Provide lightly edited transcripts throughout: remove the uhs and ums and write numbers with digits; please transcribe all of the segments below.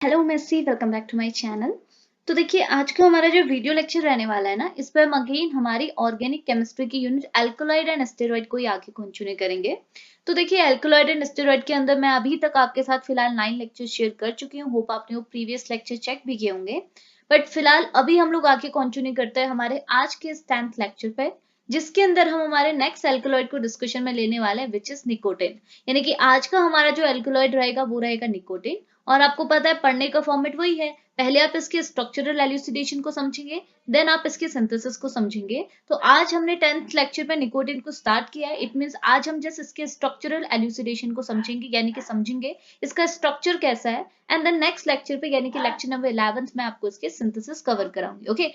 Hello मेस्सी, welcome back to my channel. तो देखिए, आज का हमारा जो वीडियो लेक्चर रहने वाला है ना, इस पर हम अगेन हमारी ऑर्गेनिक केमिस्ट्री की यूनिट अल्कलॉइड एंड स्टेरॉइड को ही आगे कंटिन्यू करेंगे। तो देखिए, अल्कलॉइड एंड स्टेरॉइड के अंदर मैं अभी तक आपके साथ फिलहाल 9 लेक्चर शेयर कर चुकी हूँ। होप आपने वो प्रीवियस लेक्चर चेक भी किए होंगे। बट फिलहाल अभी हम लोग आगे कंटिन्यू करते हैं हमारे आज के 10th लेक्चर पे, जिसके अंदर हम हमारे नेक्स्ट अल्कलॉइड को डिस्कशन में लेने वाले हैं, विच इज निकोटिन। यानी कि आज का हमारा जो अल्कलॉइड रहेगा वो रहेगा निकोटिन। और आपको पता है पढ़ने का फॉर्मेट वही है, पहले आप इसके स्ट्रक्चरल एल्यूसिडेशन को समझेंगे, देन आप इसके सिंथेसिस को समझेंगे। तो आज हमने 10th लेक्चर पे निकोटिन को स्टार्ट किया है। इट मींस आज हम जस्ट इसके स्ट्रक्चरल एल्यूसिडेशन को समझेंगे, यानी कि समझेंगे इसका स्ट्रक्चर कैसा है। एंड देन नेक्स्ट लेक्चर पे यानी कि लेक्चर नंबर 11th में आपको इसके सिंथेसिस कवर कराऊंगी। ओके,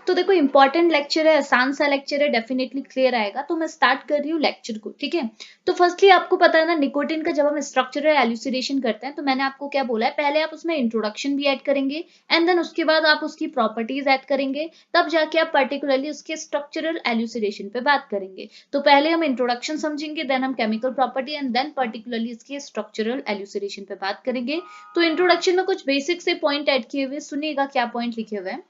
तो देखो इंपॉर्टेंट लेक्चर है, आसान सा लेक्चर है, डेफिनेटली क्लियर आएगा। तो मैं स्टार्ट कर रही हूँ लेक्चर को, ठीक है। तो फर्स्टली आपको पता है ना, निकोटिन का जब हम स्ट्रक्चरल एल्यूसिडेशन करते हैं तो मैंने आपको क्या बोला है, पहले आप उसमें इंट्रोडक्शन भी ऐड करेंगे एंड देन उसके बाद आप उसकी प्रॉपर्टीज ऐड करेंगे, तब जाके आप पर्टिकुलरली उसके स्ट्रक्चरल एल्यूसिडेशन पे बात करेंगे। तो पहले हम इंट्रोडक्शन समझेंगे, देन हम chemical property and then particularly इसके स्ट्रक्चरल एल्यूसिडेशन पे बात करेंगे। तो इंट्रोडक्शन में कुछ बेसिक से पॉइंट ऐड किए हुए, सुनिएगा क्या पॉइंट लिखे हुए हैं।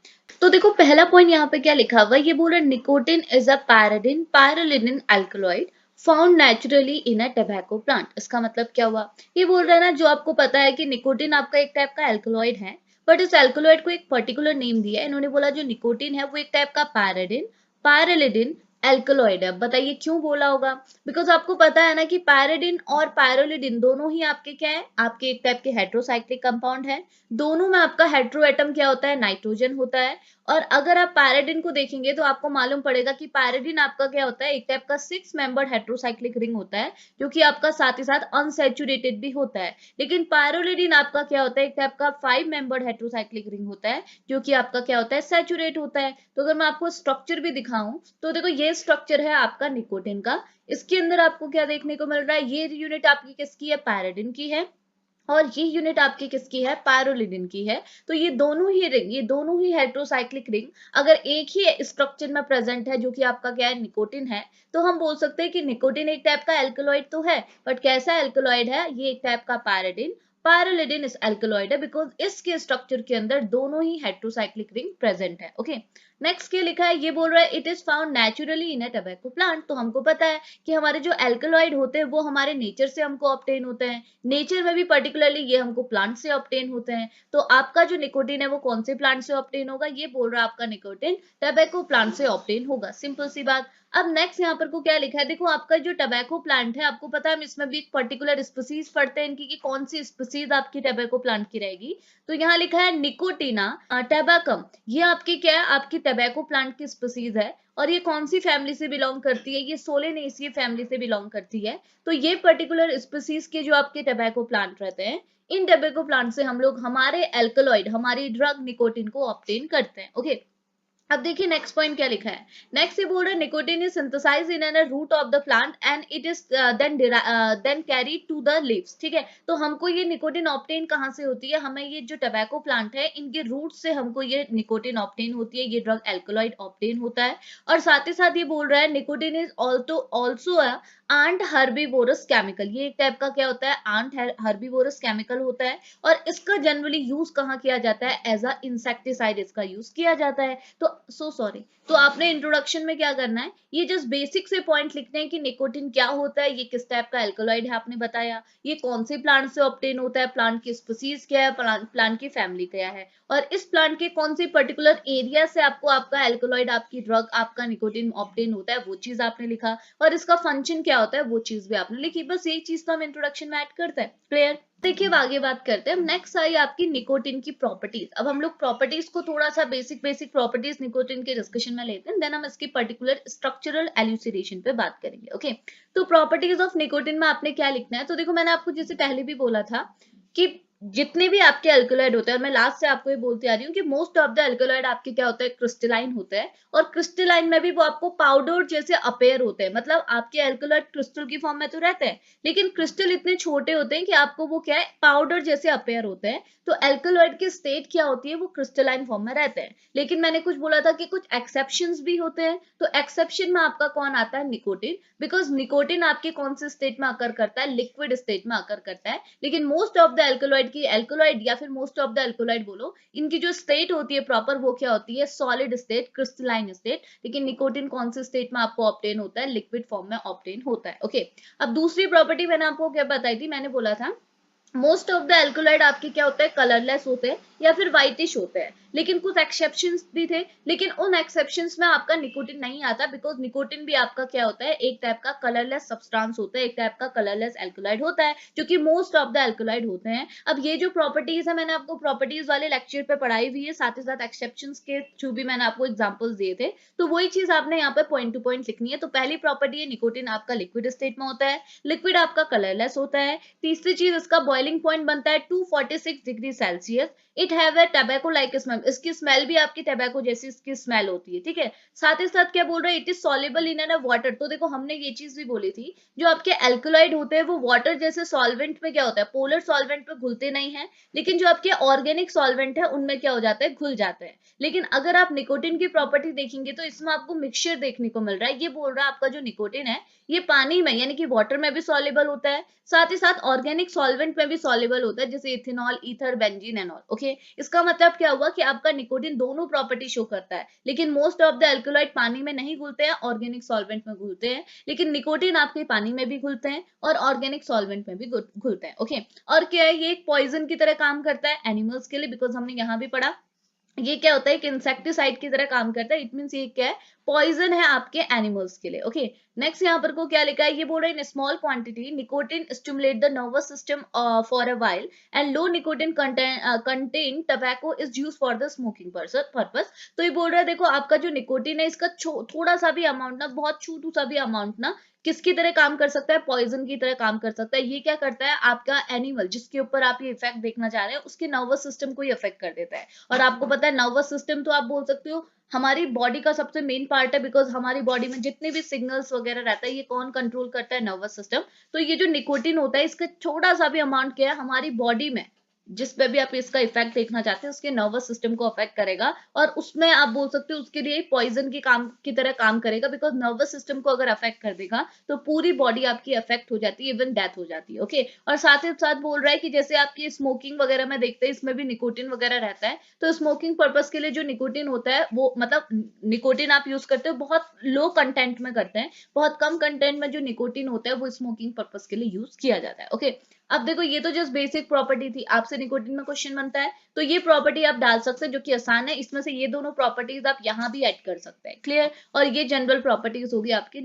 तो देखो पहला पॉइंट यहाँ पे क्या लिखा हुआ है, ये बोल रहा है nicotine is a pyridine pyrrolidine alkaloid found naturally in a tobacco plant. इसका मतलब क्या हुआ, ये बोल रहा है ना, जो आपको पता है कि निकोटिन आपका एक टाइप का अल्कलॉइड है, बट इस अल्कलॉइड को एक पर्टिकुलर नेम दिया है। इन्होंने बोला जो निकोटिन है वो एक टाइप का पैराडिन पायरोलिडिन अल्कलॉइड है। बताइए क्यों बोला होगा, बिकॉज आपको पता है ना कि पैराडिन और पायरोलिडिन दोनों ही आपके क्या है, आपके एक टाइप के हेट्रोसाइक्लिक कंपाउंड है। दोनों में आपका हेट्रो एटम क्या होता है, नाइट्रोजन होता है। और अगर आप पैराडिन को देखेंगे तो आपको मालूम पड़ेगा कि पैराडिन आपका क्या होता है, एक टाइप का 6 मेंबर्ड हेट्रोसाइक्लिक रिंग होता है, जो कि आपका साथ ही साथ अनसैचुरेटेड भी होता है। लेकिन पायरोलिडिन आपका क्या होता है, एक टाइप का 5 मेंबर्ड हेट्रोसाइक्लिक रिंग होता है, जो कि आपका क्या होता है, सैचुरेट होता है। तो अगर मैं आपको स्ट्रक्चर भी दिखाऊं तो देखो ये स्ट्रक्चर है आपका निकोटिन का। इसके अंदर आपको क्या देखने को मिल रहा है, ये यूनिट आपकी किसकी है, पैराडिन की है, और ये यूनिट आपकी किसकी है, पायरोलिडिन की है। तो ये दोनों ही रिंग, ये दोनों ही हेट्रोसाइक्लिक रिंग अगर एक ही स्ट्रक्चर में प्रेजेंट है, जो कि आपका क्या है, निकोटिन है, तो हम बोल सकते हैं कि निकोटिन एक टाइप का अल्कलॉइड तो है, बट कैसा अल्कलॉइड है, ये एक टाइप का पैराडिन पायरोलिडिन इस अल्कलॉइड है, बिकॉज इसके स्ट्रक्चर के अंदर दोनों ही हेट्रोसाइक्लिक रिंग प्रेजेंट है। ओके, नेक्स्ट क्या लिखा है, ये बोल रहा है it is found naturally in a tobacco plant. तो हमको पता है कि हमारे जो अल्कलॉइड होते हैं वो हमारे नेचर से हमको ऑब्टेन होते हैं, नेचर में भी पर्टिकुलरली ये हमको प्लांट से ऑब्टेन होते हैं। तो आपका जो निकोटिन है वो कौन से प्लांट से ऑब्टेन होगा, ये बोल रहा है आपका निकोटिन टोबैको प्लांट से ऑब्टेन होगा, सिंपल सी बात। अब नेक्स्ट यहाँ पर को क्या लिखा है, देखो आपका जो टोबैको प्लांट है, आपको पता है हम इसमें भी एक पर्टिकुलर स्पीसीज पढ़ते हैं इनकी, कि कौन सी स्पीसीज आपकी टोबैको प्लांट की रहेगी। तो यहाँ लिखा है निकोटिना टैबाकम, ये आपकी क्या है, आपकी टोबैको प्लांट की स्पीसीज है। और ये कौन सी फैमिली से बिलोंग करती है, ये सोलेनेसिए फैमिली से बिलोंग करती है। तो ये पर्टिकुलर स्पीसीज के जो आपके टोबैको प्लांट रहते हैं, इन टोबैको प्लांट से हम लोग हमारे अल्कलॉइड, हमारी ड्रग निकोटिन को ऑब्टेन करते हैं। ओके, अब देखिए नेक्स्ट पॉइंट क्या लिखा है, नेक्स्ट ये बोल रहा है nicotine is synthesized in an root of the plant and it is then carry to the leaves. ठीक है, तो हमको ये निकोटिन ऑब्टेन कहाँ से होती है, हमें ये जो टोबैको प्लांट है इनके रूट से हमको ये निकोटिन ऑब्टेन होती है, ये ड्रग अल्कलॉइड ऑब्टेन होता है। और साथ ही साथ ये बोल रहा है nicotine is also an herbivorous chemical, ये एक टाइप का क्या होता है, आंट हर्बीवोरस केमिकल होता है। और इसका जनरली यूज कहाँ किया जाता है, एज अ इंसेक्टिसाइड इसका यूज किया जाता है। तो सॉरी, तो आपने इंट्रोडक्शन में क्या करना है, ये जस्ट बेसिक से पॉइंट लिखने हैं कि निकोटिन क्या होता है, ये किस टाइप का अल्कलॉइड है आपने बताया, ये कौन से प्लांट से ऑब्टेन होता है, प्लांट की स्पीसीज क्या है, प्लांट की फैमिली क्या है, और इस प्लांट के कौन से पर्टिकुलर एरिया से आपको आपका अल्कलॉइड, आपकी ड्रग, आपका निकोटिन ऑब्टेन होता है, वो चीज आपने लिखा। और इसका फंक्शन क्या होता है वो चीज भी आपने लिखी। बस यही चीज तो हम इंट्रोडक्शन में ऐड करते हैं। क्लियर, देखिए अब आगे बात करते हैं। नेक्स्ट आई आपकी निकोटिन की प्रॉपर्टीज। अब हम लोग प्रॉपर्टीज को थोड़ा सा बेसिक प्रॉपर्टीज निकोटिन के डिस्कशन में लेते हैं, देन हम इसकी पर्टिकुलर स्ट्रक्चरल एल्यूसिडेशन पे बात करेंगे। ओके, तो प्रॉपर्टीज ऑफ निकोटिन में आपने क्या लिखना है, तो देखो मैंने आपको जैसे पहले भी बोला था कि जितने भी आपके अल्कलॉइड होते हैं, और मैं लास्ट से आपको ये बोलती आ रही हूँ कि मोस्ट ऑफ द अल्कलॉइड आपके क्या होता है, क्रिस्टलाइन होता है। और क्रिस्टलाइन में भी वो आपको पाउडर जैसे अपेयर होते हैं, मतलब आपके अल्कलॉइड क्रिस्टल की फॉर्म में तो रहते हैं, लेकिन क्रिस्टल इतने छोटे होते हैं कि आपको वो क्या है, पाउडर जैसे अपेयर होते हैं। तो अल्कलॉइड की स्टेट क्या होती है, वो क्रिस्टलाइन फॉर्म में रहते हैं। लेकिन मैंने कुछ बोला था कि कुछ एक्सेप्शंस भी होते हैं, तो एक्सेप्शन में आपका कौन आता है, निकोटिन, बिकॉज निकोटिन आपके कौन से स्टेट में अकर करता है, लिक्विड स्टेट में अकर करता है। लेकिन most of the alkaloid alkaloid की, एल्कोलॉइड या फिर मोस्ट ऑफ द एल्कोलॉइड बोलो, इनकी जो स्टेट होती है प्रॉपर वो क्या होती है, सॉलिड स्टेट, क्रिस्टलाइन स्टेट। लेकिन निकोटिन कौन सी स्टेट में आपको ऑब्टेन होता है, लिक्विड फॉर्म में ऑब्टेन होता है। ओके, अब दूसरी प्रॉपर्टी मैंने आपको क्या बताई थी, मैंने बोला था मोस्ट ऑफ द एल्कोलाइड आपके क्या होता है, कलरलेस होते हैं या फिर व्हाइटिश होते हैं, लेकिन कुछ एक्सेप्शंस भी थे, लेकिन उन एक्सेप्शंस में आपका निकोटिन नहीं आता, बिकॉज निकोटिन भी आपका क्या होता है, एक टाइप का कलरलेस सब्सटेंस होता है, एक टाइप का कलरलेस एल्कोलाइड होता है, जो कि मोस्ट ऑफ द एल्कोलाइड होते हैं। अब ये जो प्रॉपर्टीज है मैंने आपको प्रॉपर्टीज वाले लेक्चर पे पढ़ाई हुई है, साथ ही साथ एक्सेप्शंस के थ्रू भी मैंने आपको एग्जांपल्स दिए थे, तो वही चीज आपने यहाँ पे पॉइंट टू पॉइंट लिखनी है। तो पहली प्रॉपर्टी है, निकोटिन आपका लिक्विड स्टेट में होता है, लिक्विड आपका कलरलेस होता है। तीसरी चीज, इसका बॉइलिंग पॉइंट बनता है 246 degree Celsius. It have a tobacco like smell, इसकी स्मेल भी आपकी टैबैको जैसी इसकी स्मेल होती है, ठीक है। साथ ही साथ क्या बोल रहे हैं, it is soluble in an water. तो देखो हमने ये चीज भी बोली थी, जो आपके एल्कलॉइड होते हैं वो वाटर जैसे सॉल्वेंट में क्या होता है, पोलर सॉल्वेंट में घुलते नहीं है, लेकिन जो आपके ऑर्गेनिक सॉल्वेंट है उनमें क्या हो जाता है, घुल जाते हैं। लेकिन अगर आप निकोटिन की प्रॉपर्टी देखेंगे तो इसमें आपको मिक्सचर देखने को मिल रहा है। ये बोल रहा है आपका जो निकोटिन है ये पानी में यानी कि वाटर में भी सॉल्युबल होता है, साथ ही साथ ऑर्गेनिक सॉल्वेंट में भी सॉल्युबल होता है, जैसे ethanol, ether, benzene and all. Okay, इसका मतलब क्या हुआ कि आपका निकोटिन दोनों प्रॉपर्टी शो करता है, लेकिन मोस्ट ऑफ द एल्कोलाइड पानी में नहीं घुलते हैं, ऑर्गेनिक सॉल्वेंट में घुलते हैं, लेकिन निकोटिन आपके पानी में भी घुलते हैं और ऑर्गेनिक सॉल्वेंट में भी घुलते हैं। ओके, और क्या है, ये एक पॉइजन की तरह काम करता है एनिमल्स के लिए, बिकॉज हमने यहाँ भी पढ़ा ये क्या होता है कि इंसेक्टिसाइड की तरह काम करता है। इट मींस ये क्या है, पॉइजन है आपके एनिमल्स के लिए। ओके, नेक्स्ट यहाँ पर को क्या लिखा है, ये बोल रहे हैं in small quantity nicotine stimulate the nervous system for a while and low nicotine contain tobacco is used for the smoking purpose. तो ये बोल रहा है देखो आपका जो निकोटिन है इसका थोड़ा सा भी अमाउंट ना, बहुत छोटू सा भी अमाउंट ना किसकी तरह काम कर सकता है, पॉइजन की तरह काम कर सकता है। ये क्या करता है, आपका एनिमल जिसके ऊपर आप ये इफेक्ट देखना चाह रहे हैं उसके नर्वस सिस्टम को ही अफेक्ट कर देता है। और आपको पता है नर्वस सिस्टम तो आप बोल सकते हो हमारी बॉडी का सबसे मेन पार्ट है, बिकॉज हमारी बॉडी में जितने भी सिग्नल्स वगैरह रहता है ये कौन कंट्रोल करता है, नर्वस सिस्टम। तो ये जो निकोटिन होता है इसका छोटा सा भी अमाउंट क्या है हमारी बॉडी में, जिस पे भी आप इसका इफेक्ट देखना चाहते हैं उसके नर्वस सिस्टम को अफेक्ट करेगा, और उसमें आप बोल सकते हो उसके लिए पॉइजन की तरह काम करेगा, बिकॉज नर्वस सिस्टम को अगर अफेक्ट कर देगा तो पूरी बॉडी आपकी अफेक्ट हो जाती है, इवन डेथ हो जाती है। ओके, और साथ ही साथ बोल रहा है कि जैसे आपकी स्मोकिंग वगैरह में देखते हैं इसमें भी निकोटिन वगैरह रहता है, तो स्मोकिंग पर्पज के लिए जो निकोटिन होता है वो मतलब निकोटिन आप यूज करते हो बहुत लो कंटेंट में करते हैं, बहुत कम कंटेंट में जो निकोटिन होता है वो स्मोकिंग पर्पज के लिए यूज किया जाता है। ओके, अब देखो ये तो जस्ट बेसिक प्रॉपर्टी थी, आपसे निकोटिन में क्वेश्चन बनता है तो ये प्रॉपर्टी आप डाल सकते हैं जो कि आसान है, इसमें से ये दोनों प्रॉपर्टीज आप यहाँ भी ऐड कर सकते हैं। क्लियर, और ये जनरल प्रॉपर्टीज होगी आपके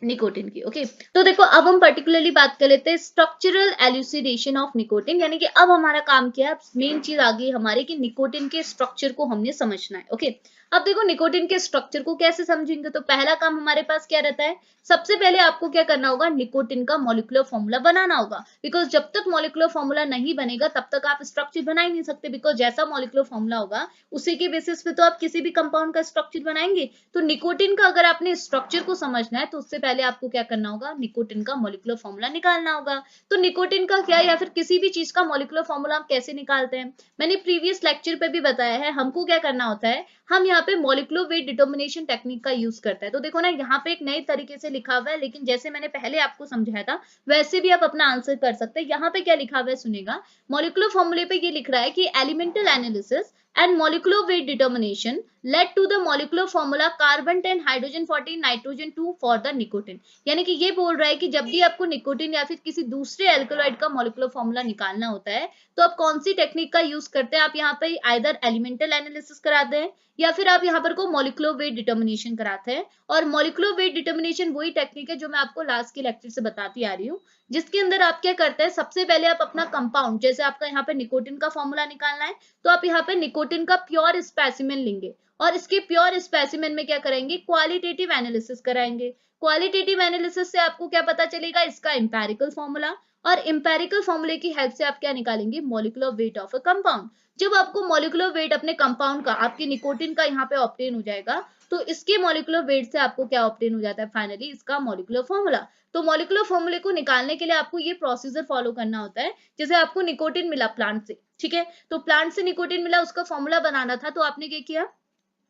निकोटिन की। ओके, तो देखो अब हम पर्टिकुलरली बात कर लेते हैं स्ट्रक्चरल एल्यूसिडेशन ऑफ निकोटिन, यानी कि अब हमारा काम क्या है, मेन चीज आ गई हमारी कि निकोटिन के स्ट्रक्चर को हमने समझना है। ओके, अब देखो निकोटिन के स्ट्रक्चर को कैसे समझेंगे, तो पहला काम हमारे पास क्या रहता है, सबसे पहले आपको क्या करना होगा, निकोटिन का मॉलिक्यूलर फॉर्मूला बनाना होगा, बिकॉज जब तक मॉलिक्यूलर फॉर्मूला नहीं बनेगा तब तक आप स्ट्रक्चर बना ही नहीं सकते, बिकॉज जैसा मॉलिक्यूलर फॉर्मूला होगा उसी के बेसिस पे तो आप किसी भी कंपाउंड का स्ट्रक्चर बनाएंगे। तो निकोटिन का अगर आपने स्ट्रक्चर को समझना है तो उससे पहले आपको क्या करना होगा, निकोटिन का मॉलिक्यूलर फॉर्मूला निकालना होगा। तो निकोटिन का क्या या फिर किसी भी चीज का मॉलिक्यूलर फॉर्मूला हम कैसे निकालते हैं, मैंने प्रीवियस लेक्चर पे भी बताया है, हमको क्या करना होता है, हम यहाँ पे मॉलिक्यूलर वेट डिटर्मिनेशन टेक्निक का यूज करते हैं। तो देखो ना यहाँ पे एक नए तरीके से लिखा हुआ है, लेकिन जैसे मैंने पहले आपको समझाया था वैसे भी आप अपना आंसर कर सकते हैं। यहाँ पे क्या लिखा हुआ है सुनेगा, मॉलिक्यूलर फॉर्मूले पे ये लिख रहा है कि elemental analysis and molecular weight determination led to the molecular formula carbon 10 hydrogen 14 nitrogen 2 for the nicotine। यानी कि ये बोल रहा है कि जब भी आपको निकोटिन या फिर किसी दूसरे एल्कलॉइड का मॉलिक्यूलर फॉर्मूला निकालना होता है तो आप कौन सी टेक्निक का यूज करते हैं, आप यहाँ पे आइदर एलिमेंटल एनालिसिस कराते हैं या फिर आप यहाँ पर को मॉलिक्यूलर वेट डिटर्मिनेशन कराते हैं। और मॉलिक्यूलर वेट डिटर्मिनेशन वही टेक्निक है जो मैं आपको लास्ट के लेक्चर से बताती आ रही हूँ, जिसके अंदर आप क्या करते हैं, सबसे पहले आप अपना कंपाउंड, जैसे आपका यहाँ पे निकोटिन का फॉर्मूला निकालना है तो आप यहाँ पे निकोटिन का प्योर स्पेसिमेन लेंगे और इसके प्योर स्पेसिमेन में क्या करेंगे, क्वालिटेटिव एनालिसिस कराएंगे। क्वालिटेटिव एनालिसिस से आपको क्या पता चलेगा, इसका इंपेरिकल फॉर्मूला, और इंपेरिकल फॉर्मूले की हेल्प से आप क्या निकालेंगे, molecular weight of a compound. जब आपको मॉलिक्यूलर वेट अपने कंपाउंड का, आपके निकोटिन का यहाँ पे ऑब्टेन हो जाएगा तो इसके मॉलिक्यूलर वेट से आपको क्या ऑब्टेन हो जाता है, फाइनली इसका मॉलिक्यूलर फॉर्मूला। तो मॉलिक्यूलर फॉर्मूले को निकालने के लिए आपको ये प्रोसीजर फॉलो करना होता है। जैसे आपको निकोटिन मिला प्लांट से, ठीक है, तो प्लांट से निकोटिन मिला, उसका फॉर्मूला बनाना था तो आपने क्या किया,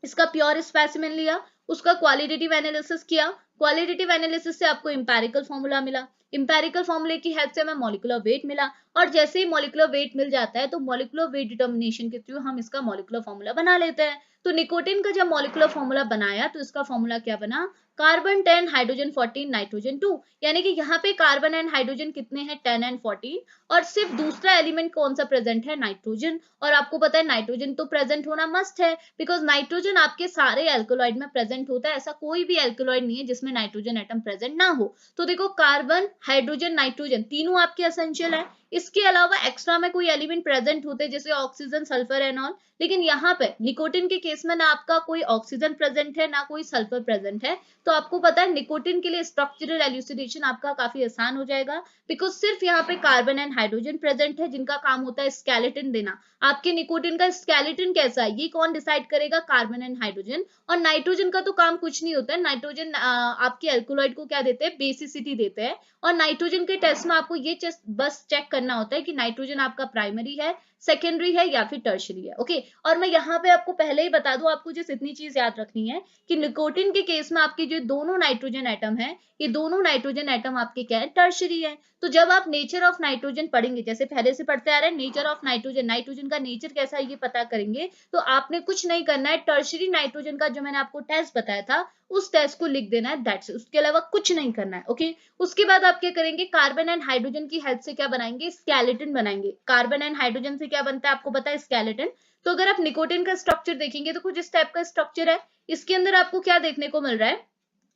इसका प्योर स्पेसिमेन लिया, उसका क्वालिटेटिव एनालिसिस किया, क्वालिटेटिव एनालिसिस से आपको इंपेरिकल फॉर्मूला मिला, इंपेरिकल फॉर्मूले की हेल्प से हमें मॉलिक्यूलर वेट मिला, और जैसे ही मॉलिक्यूलर वेट मिल जाता है तो मॉलिक्यूलर वेट डिटर्मिनेशन के थ्रू हम इसका मॉलिक्यूलर फॉर्मूला बना लेते हैं। तो निकोटिन का जब मॉलिक्यूलर फॉर्मूला बनाया तो इसका फॉर्मूला क्या बना, कार्बन 10 हाइड्रोजन 14 नाइट्रोजन 2, यानी कि यहाँ पे कार्बन एंड हाइड्रोजन कितने हैं 10 एंड 14, और सिर्फ दूसरा एलिमेंट कौन सा प्रेजेंट है, नाइट्रोजन। और आपको पता है नाइट्रोजन तो प्रेजेंट होना मस्ट है, बिकॉज नाइट्रोजन आपके सारे एल्कोलॉइड में प्रेजेंट होता है, ऐसा कोई भी एल्कोलॉइड नहीं है जिसमें नाइट्रोजन एटम प्रेजेंट ना हो। तो देखो कार्बन हाइड्रोजन नाइट्रोजन तीनों आपके एसेंशियल है, इसके अलावा एक्स्ट्रा में कोई एलिमेंट प्रेजेंट होते जैसे ऑक्सीजन सल्फर एंड ऑल, लेकिन यहाँ पे निकोटिन के केस में ना आपका कोई ऑक्सीजन प्रेजेंट है ना कोई सल्फर प्रेजेंट है। तो आपको पता है निकोटिन के लिए स्ट्रक्चरल एल्यूसिडेशन आपका काफी आसान हो जाएगा, बिकॉज सिर्फ यहाँ पे कार्बन एंड हाइड्रोजन प्रेजेंट है जिनका काम होता है स्केलेटन देना। आपके निकोटिन का स्केलेटन कैसा है ये कौन डिसाइड करेगा, कार्बन एंड हाइड्रोजन। और नाइट्रोजन का तो काम कुछ नहीं होता है, नाइट्रोजन आपके एल्कोलॉइड को क्या देते हैं, बेसिसिटी देते हैं। और नाइट्रोजन के टेस्ट में आपको ये बस चेक करना होता है कि नाइट्रोजन आपका प्राइमरी है, सेकेंडरी है या फिर टर्शरी है। ओके, और मैं यहाँ पे आपको पहले ही बता दूं, आपको जिस इतनी चीज याद रखनी है कि निकोटिन के केस में आपके जो दोनों नाइट्रोजन एटम है, ये दोनों नाइट्रोजन एटम आपके क्या है, टर्शरी है। तो जब आप नेचर ऑफ नाइट्रोजन पढ़ेंगे, जैसे पहले से पढ़ते आ रहे हैं नेचर ऑफ नाइट्रोजन, नाइट्रोजन का नेचर कैसा है ये पता करेंगे, तो आपने कुछ नहीं करना है, टर्शरी नाइट्रोजन का जो मैंने आपको टेस्ट बताया था उस टेस्ट को लिख देना है, दैट्स, उसके अलावा कुछ नहीं करना है। ओके, उसके बाद आप क्या करेंगे, कार्बन एंड हाइड्रोजन की हेल्प से क्या बनाएंगे, स्केलेटन बनाएंगे। कार्बन एंड हाइड्रोजन से क्या बनता है आपको पता है, स्केलेटन। तो अगर आप निकोटिन का स्ट्रक्चर देखेंगे तो कुछ इस टाइप का स्ट्रक्चर है, इसके अंदर आपको क्या देखने को मिल रहा है,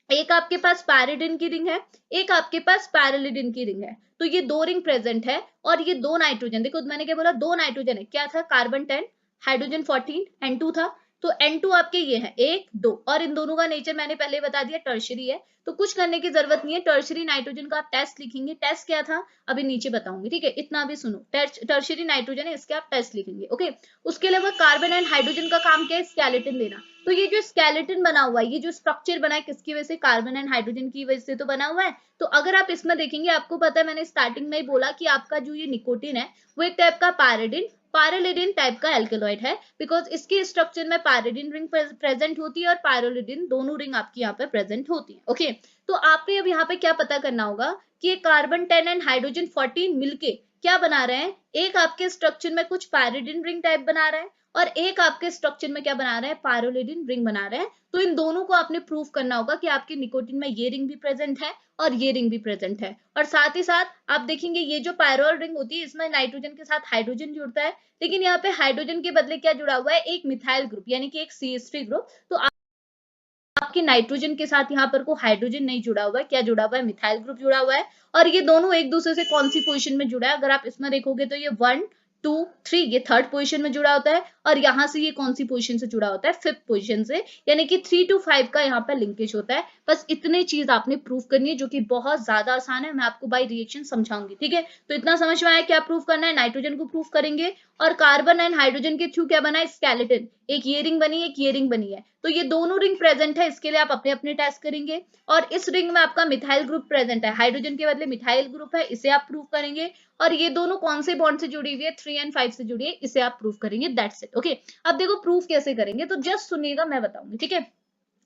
एक आपके पास पैरिडिन की रिंग है, एक आपके पास पैरालिडिन की रिंग है। तो ये दो रिंग प्रेजेंट है और ये दो नाइट्रोजन, देखो मैंने क्या बोला, दो नाइट्रोजन है, क्या था, कार्बन 10 हाइड्रोजन 14 N2 था। तो N2 आपके ये है 1 2, और इन दोनों का नेचर मैंने पहले बता दिया, टर्शरी है। तो कुछ करने की जरूरत नहीं है, टर्शरी नाइट्रोजन का आप टेस्ट लिखेंगे, टेस्ट क्या था अभी नीचे बताऊंगी, ठीक है, इतना भी सुनो, टर्शरी नाइट्रोजन है इसके आप टेस्ट लिखेंगे। ओके, उसके अलावा कार्बन एंड हाइड्रोजन का काम क्या है, स्केलेटन देना। तो ये जो स्केलेटन बना हुआ है, ये जो स्ट्रक्चर बना है, किसकी वजह से, कार्बन एंड हाइड्रोजन की वजह से तो बना हुआ है। तो अगर आप इसमें देखेंगे, आपको पता है मैंने स्टार्टिंग में ही बोला कि आपका जो ये निकोटिन है वो एक टाइप का पैरिडिन पैरालिडिन टाइप का एल्केलॉइड है, बिकॉज इसके स्ट्रक्चर में पैरिडिन रिंग प्रेजेंट होती है और पैरालिडिन, दोनों रिंग आपकी यहाँ पे प्रेजेंट होती है। ओके, तो आपने अब यहाँ पे क्या पता करना होगा कि ये कार्बन 10 एंड हाइड्रोजन 14 मिलके क्या बना रहे हैं, एक आपके स्ट्रक्चर में कुछ पैरिडिन रिंग टाइप बना रहे हैं और एक आपके स्ट्रक्चर में क्या बना रहे हैं, पैरालिडिन रिंग बना रहे हैं। तो इन दोनों को आपने प्रूव करना होगा कि आपके निकोटिन में ये रिंग भी प्रेजेंट है और ये रिंग भी प्रेजेंट है। और साथ ही साथ आप देखेंगे ये जो पैरोल रिंग होती है इसमें नाइट्रोजन के साथ हाइड्रोजन जुड़ता है, लेकिन यहाँ पे हाइड्रोजन के बदले क्या जुड़ा हुआ है, एक मिथाइल ग्रुप, यानी कि एक CH3 ग्रुप। तो आपके नाइट्रोजन के साथ यहाँ पर को हाइड्रोजन नहीं जुड़ा हुआ है, क्या जुड़ा हुआ है, मिथाइल ग्रुप जुड़ा हुआ है। और ये दोनों एक दूसरे से कौन सी पोजीशन में जुड़ा है, अगर आप इसमें देखोगे तो ये 1 2 3 ये थर्ड पोजीशन में जुड़ा होता है, और यहाँ से ये कौन सी पोजीशन से जुड़ा होता है, फिफ्थ पोजीशन से, यानी कि 3 to 5 का यहाँ पर लिंकेज होता है। बस इतनी चीज आपने प्रूव करनी है, जो कि बहुत ज्यादा आसान है, मैं आपको बाय रिएक्शन समझाऊंगी, ठीक है। तो इतना समझ में आया क्या प्रूव करना है, नाइट्रोजन को प्रूव करेंगे और कार्बन एंड हाइड्रोजन के थ्रू क्या बना है, स्केलेटन, एक ये रिंग बनी है, एक ये रिंग बनी है। तो ये दोनों रिंग प्रेजेंट है, इसके लिए आप अपने अपने टेस्ट करेंगे। और इस रिंग में आपका मिथाइल ग्रुप प्रेजेंट है, हाइड्रोजन के बदले मिथाइल ग्रुप है, इसे आप प्रूव करेंगे। और ये दोनों कौन से बॉन्ड से जुड़ी हुई है, 3 and 5 से जुड़ी है, इसे आप प्रूव करेंगे, दैट्स इट। ओके, अब देखो प्रूफ कैसे करेंगे, तो जस्ट सुनिएगा, मैं बताऊंगी, ठीक है।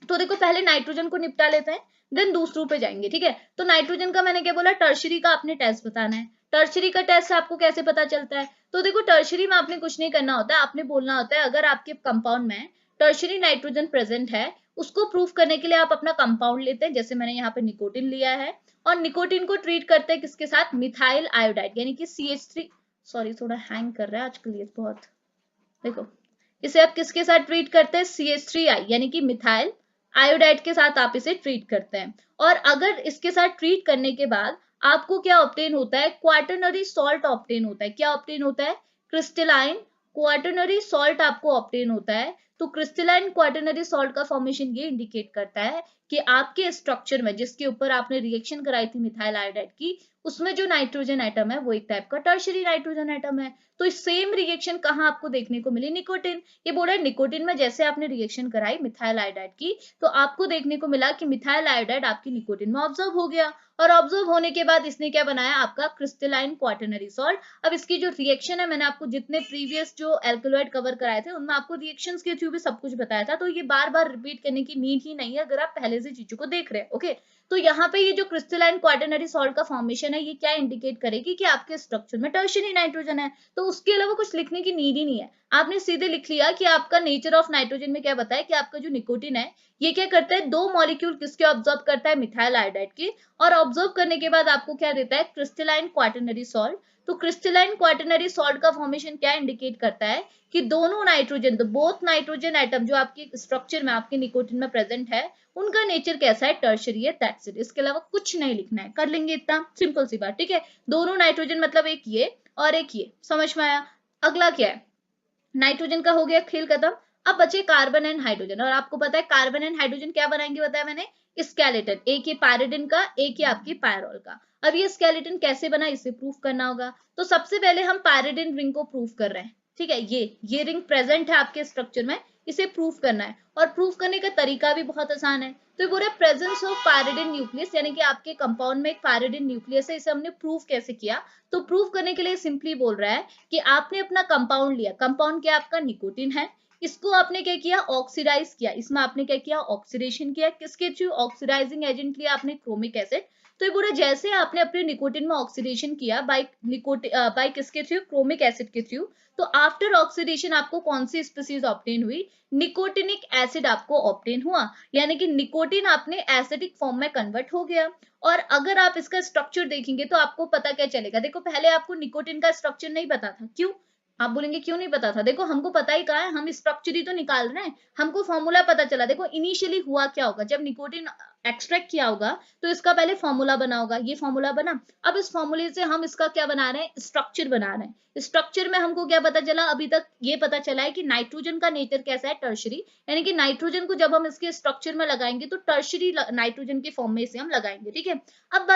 तो देखो पहले नाइट्रोजन को निपटा लेते हैं, देन दूसरों पे जाएंगे, ठीक है। तो नाइट्रोजन का मैंने क्या बोला, टर्शरी का आपने टेस्ट बताना है। टर्शरी का टेस्ट आपको कैसे पता चलता है, तो देखो टर्शरी में आपने कुछ नहीं करना होता है, आपने बोलना होता है अगर आपके कंपाउंड में टर्शरी नाइट्रोजन प्रेजेंट है, उसको प्रूफ करने के लिए आप अपना कंपाउंड लेते हैं, जैसे मैंने यहाँ पे निकोटिन लिया है, और निकोटिन को ट्रीट करते हैं किसके साथ, मिथाइल आयोडाइड, यानी कि CH3, सॉरी थोड़ा हैंग कर रहा है आजकल ये बहुत, देखो इसे आप किसके साथ ट्रीट करते हैं, CH3I, यानी कि मिथाइल आयोडाइड के साथ आप इसे ट्रीट करते हैं। और अगर इसके साथ ट्रीट करने के बाद आपको क्या ऑब्टेन होता है, क्वाटरनरी सॉल्ट ऑब्टेन होता है, क्या ऑब्टेन होता है, क्रिस्टलाइन क्वाटरनरी सॉल्ट आपको ऑब्टेन होता है। तो क्रिस्टलाइन क्वाटरनरी सॉल्ट का फॉर्मेशन ये इंडिकेट करता है कि आपके स्ट्रक्चर में जिसके ऊपर आपने रिएक्शन कराई थी मिथाइल आयोडाइड की, उसमें जो नाइट्रोजन एटम है वो एक टाइप का टर्शरी नाइट्रोजन एटम है। तो सेम रिएक्शन कहाँ आपको देखने को मिली, निकोटिन। ये बोल रहा है निकोटिन में जैसे आपने रिएक्शन कराई मिथाइल आयोडाइड की, तो आपको देखने को मिला कि मिथाइल आयोडाइड आपकी निकोटिन में ऑब्जर्व हो गया, और ऑब्जर्व होने के बाद इसने क्या बनाया, आपका क्रिस्टलाइन क्वाटरनरी सॉल्ट। अब इसकी जो रिएक्शन है, मैंने आपको जितने प्रीवियस जो एल्कलॉइड कवर कराए थे उनमें आपको रिएक्शंस के थ्रू भी सब कुछ बताया था, तो ये बार बार रिपीट करने की नीड ही नहीं है अगर आप पहले से चीजों को देख रहे हैं। ओके, तो यहाँ पे ये जो क्रिस्टलाइन क्वाटरनरी सॉल्ट का फॉर्मेशन है, ये क्या इंडिकेट करेगी कि आपके स्ट्रक्चर में टर्शियरी नाइट्रोजन है, तो उसके अलावा कुछ लिखने की नीड ही नहीं है। आपने सीधे लिख लिया कि आपका नेचर ऑफ नाइट्रोजन में क्या बताया कि आपका जो निकोटिन है ये क्या करता है, 2 मॉलिक्यूल किसके ऑब्जर्व करता है, मिथाइल आयोडाइड के, और ऑब्जर्व करने के बाद आपको क्या देता है, क्रिस्टलाइन क्वाटरनरी सॉल्ट। तो क्रिस्टलाइन क्वाटरनरी सॉल्ट का फॉर्मेशन क्या इंडिकेट करता है कि दोनों नाइट्रोजन, तो बोथ नाइट्रोजन एटम जो आपके स्ट्रक्चर में आपके निकोटिन में प्रेजेंट है, उनका नेचर कैसा है, टर्शियरी है, दैट्स इट। इसके अलावा कुछ नहीं लिखना है, कर लेंगे इतना, सिंपल सी बात, ठीक है। दोनों नाइट्रोजन मतलब एक ये और एक ये, समझ में आया। अगला क्या है, नाइट्रोजन का हो गया, खेल खत्म। अब बचे कार्बन एंड हाइड्रोजन, और आपको पता है कार्बन एंड हाइड्रोजन क्या बनाएंगे, बताया मैंने, स्केलेटन, एक ये पैरिडिन का, एक ये आपकी पायरोल का। अब ये स्केलेटन कैसे बना, इसे प्रूफ करना होगा। तो सबसे पहले हम पैरिडिन रिंग को प्रूफ कर रहे हैं, ठीक है। ये रिंग प्रेजेंट है आपके स्ट्रक्चर में, इसे प्रूफ करना है, और प्रूफ करने का तरीका भी बहुत आसान है। तो बोल रहे प्रेजेंस ऑफ पैरिडिन न्यूक्लियस, यानी कि आपके कंपाउंड में एक पैरिडिन न्यूक्लियस है, इसे हमने प्रूफ कैसे किया। तो प्रूफ करने के लिए सिंपली बोल रहा है कि आपने अपना कंपाउंड लिया, कंपाउंड क्या आपका निकोटिन है, इसको आपने क्या किया, ऑक्सीडाइज किया, इसमें आपने क्या किया, ऑक्सीडेशन किया, किसके थ्रू, ऑक्सीडाइजिंग एजेंट लिया आपने, क्रोमिक एसिड। तो ये पूरा जैसे आपने अपने निकोटिन में ऑक्सीडेशन किया बाय किसके थ्रू, क्रोमिक एसिड के थ्रू, तो आफ्टर ऑक्सीडेशन आपको कौन सी स्पीसीज ऑब्टेन हुई, निकोटिनिक एसिड आपको ऑब्टेन हुआ, यानी कि निकोटिन आपने एसिडिक फॉर्म में कन्वर्ट हो गया। और अगर आप इसका स्ट्रक्चर देखेंगे तो आपको पता क्या चलेगा, देखो पहले आपको निकोटिन का स्ट्रक्चर नहीं पता था, क्यों, आप बोलेंगे क्यों नहीं पता था, देखो हमको पता ही कहा है, हम स्ट्रक्चर ही तो निकाल रहे हैं, हमको फॉर्मूला पता चला। देखो इनिशियली हुआ क्या होगा, जब निकोटिन एक्सट्रैक्ट किया होगा तो इसका पहले फॉर्मूला बना होगा, ये फॉर्मूला बना, अब इस फॉर्मूले से हम इसका क्या बना रहे हैं, स्ट्रक्चर बना रहे हैं। स्ट्रक्चर में हमको क्या पता चला, अभी तक ये पता चला है कि नाइट्रोजन का नेचर कैसा है, टर्शियरी, यानी कि नाइट्रोजन को जब हम इसके स्ट्रक्चर में लगाएंगे तो टर्शियरी नाइट्रोजन के फॉर्म में इसे हम लगाएंगे, ठीक है। अब